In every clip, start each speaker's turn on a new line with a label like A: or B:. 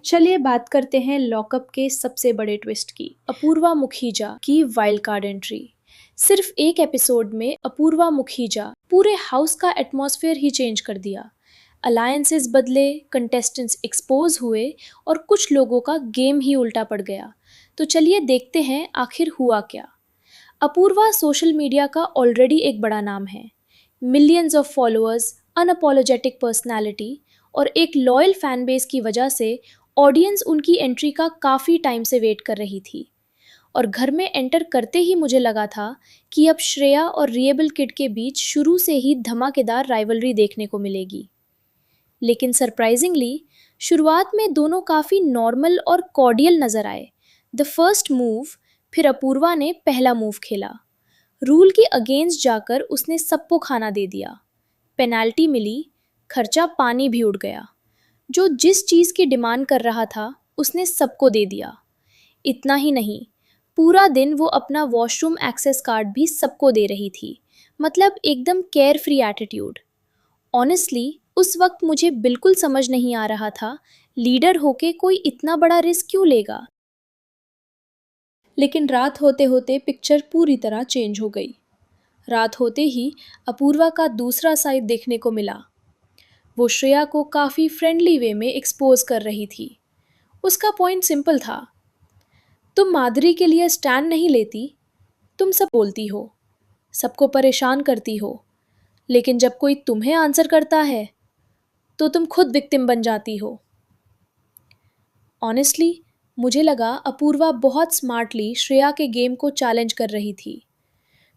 A: चलिए बात करते हैं लॉकअप के सबसे बड़े ट्विस्ट की। अपूर्वा मुखीजा की वाइल्ड कार्ड एंट्री। सिर्फ एक एपिसोड में अपूर्वा मुखीजा पूरे हाउस का एटमॉस्फेयर ही चेंज कर दिया। अलायंसेस बदले, कंटेस्टेंट्स एक्सपोज हुए और कुछ लोगों का गेम ही उल्टा पड़ गया। तो चलिए देखते हैं आखिर हुआ क्या। अपूर्वा सोशल मीडिया का ऑलरेडी एक बड़ा नाम है। Millions of followers, unapologetic personality और एक लॉयल फैन बेस की वजह से ऑडियंस उनकी एंट्री का काफ़ी टाइम से वेट कर रही थी। और घर में एंटर करते ही मुझे लगा था कि अब श्रेया और रिएबल किड के बीच शुरू से ही धमाकेदार राइवलरी देखने को मिलेगी। लेकिन सरप्राइजिंगली शुरुआत में दोनों काफ़ी नॉर्मल और कॉर्डियल नज़र आए। द फर्स्ट मूव, फिर अपूर्वा ने पहला मूव खेला। रूल के अगेंस्ट जाकर उसने सबको खाना दे दिया। पेनाल्टी मिली, खर्चा पानी भी उड़ गया। जो जिस चीज़ की डिमांड कर रहा था उसने सबको दे दिया। इतना ही नहीं, पूरा दिन वो अपना वॉशरूम एक्सेस कार्ड भी सबको दे रही थी। मतलब एकदम केयर फ्री एटीट्यूड। ऑनेस्टली उस वक्त मुझे बिल्कुल समझ नहीं आ रहा था लीडर होके कोई इतना बड़ा रिस्क क्यों लेगा। लेकिन रात होते होते पिक्चर पूरी तरह चेंज हो गई। रात होते ही अपूर्वा का दूसरा साइड देखने को मिला। वो श्रेया को काफ़ी फ्रेंडली वे में एक्सपोज कर रही थी। उसका पॉइंट सिंपल था, तुम माधुरी के लिए स्टैंड नहीं लेती, तुम सब बोलती हो, सबको परेशान करती हो, लेकिन जब कोई तुम्हें आंसर करता है तो तुम खुद विक्टिम बन जाती हो। ऑनेस्टली मुझे लगा अपूर्वा बहुत स्मार्टली श्रेया के गेम को चैलेंज कर रही थी,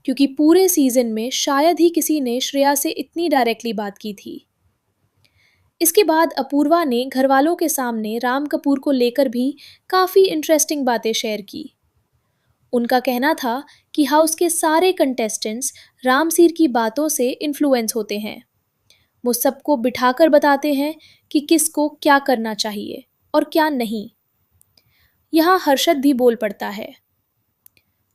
A: क्योंकि पूरे सीजन में शायद ही किसी ने श्रेया से इतनी डायरेक्टली बात की थी। इसके बाद अपूर्वा ने घरवालों के सामने राम कपूर को लेकर भी काफ़ी इंटरेस्टिंग बातें शेयर की। उनका कहना था कि हाउस के सारे कंटेस्टेंट्स राम सीर की बातों से इन्फ्लुएंस होते हैं। वो सबको बिठाकर बताते हैं कि किसको क्या करना चाहिए और क्या नहीं। यहाँ हर्षद भी बोल पड़ता है,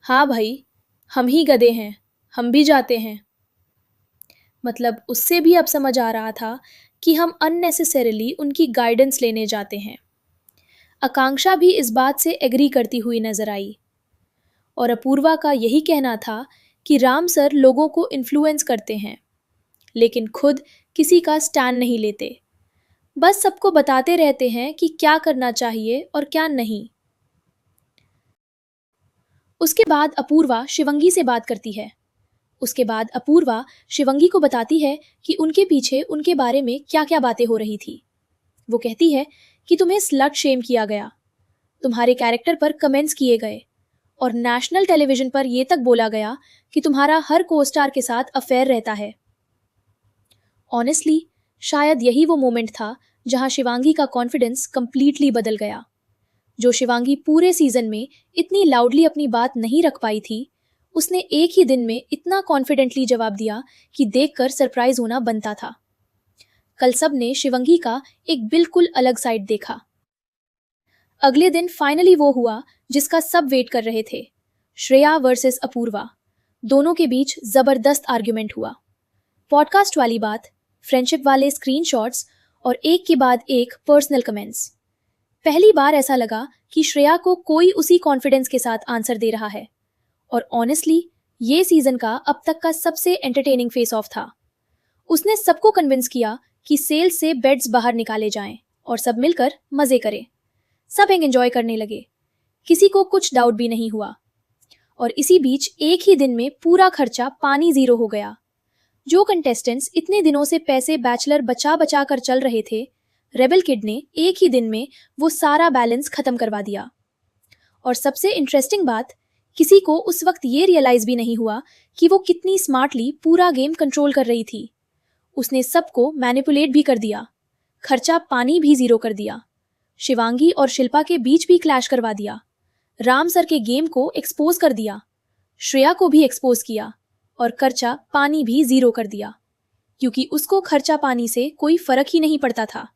A: हाँ भाई, हम ही गधे हैं, हम भी जाते हैं। मतलब उससे भी अब समझ आ रहा था कि हम अननेसेसरीली उनकी गाइडेंस लेने जाते हैं। आकांक्षा भी इस बात से एग्री करती हुई नजर आई। और अपूर्वा का यही कहना था कि राम सर लोगों को इन्फ्लुएंस करते हैं, लेकिन खुद किसी का स्टैंड नहीं लेते। बस सबको बताते रहते हैं कि क्या करना चाहिए और क्या नहीं। उसके बाद अपूर्वा शिवंगी से बात करती है। उसके बाद अपूर्वा शिवंगी को बताती है कि उनके पीछे उनके बारे में क्या क्या बातें हो रही थी। वो कहती है कि तुम्हें स्लट शेम किया गया, तुम्हारे कैरेक्टर पर कमेंट्स किए गए और नेशनल टेलीविजन पर यह तक बोला गया कि तुम्हारा हर को स्टार के साथ अफेयर रहता है। ऑनेस्टली शायद यही वो मोमेंट था जहां शिवांगी का कॉन्फिडेंस कंप्लीटली बदल गया। जो शिवांगी पूरे सीजन में इतनी लाउडली अपनी बात नहीं रख पाई थी, उसने एक ही दिन में इतना कॉन्फिडेंटली जवाब दिया कि देखकर सरप्राइज होना बनता था। कल सब ने शिवंगी का एक बिल्कुल अलग साइड देखा। अगले दिन फाइनली वो हुआ जिसका सब वेट कर रहे थे, श्रेया वर्सेस अपूर्वा। दोनों के बीच जबरदस्त आर्ग्यूमेंट हुआ। पॉडकास्ट वाली बात, फ्रेंडशिप वाले स्क्रीनशॉट्स और एक के बाद एक पर्सनल कमेंट्स। पहली बार ऐसा लगा कि श्रेया को कोई उसी कॉन्फिडेंस के साथ आंसर दे रहा है। और ऑनेस्टली ये सीजन का अब तक का सबसे एंटरटेनिंग फेस ऑफ था। उसने सबको कन्विंस किया कि सेल से बेड्स बाहर निकाले जाएं और सब मिलकर मजे करें। सब एंजॉय करने लगे, किसी को कुछ डाउट भी नहीं हुआ। और इसी बीच एक ही दिन में पूरा खर्चा पानी जीरो हो गया। जो कंटेस्टेंट्स इतने दिनों से पैसे बैचलर बचा बचा कर चल रहे थे, रेबल किड ने एक ही दिन में वो सारा बैलेंस खत्म करवा दिया। और सबसे इंटरेस्टिंग बात, किसी को उस वक्त ये रियलाइज भी नहीं हुआ कि वो कितनी स्मार्टली पूरा गेम कंट्रोल कर रही थी। उसने सबको मैनिपुलेट भी कर दिया, खर्चा पानी भी जीरो कर दिया, शिवांगी और शिल्पा के बीच भी क्लैश करवा दिया, राम सर के गेम को एक्सपोज कर दिया, श्रेया को भी एक्सपोज किया और खर्चा पानी भी जीरो कर दिया, क्योंकि उसको खर्चा पानी से कोई फर्क ही नहीं पड़ता था।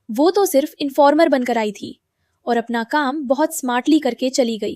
A: वो तो सिर्फ इन्फॉर्मर बनकर आई थी और अपना काम बहुत स्मार्टली करके चली गई।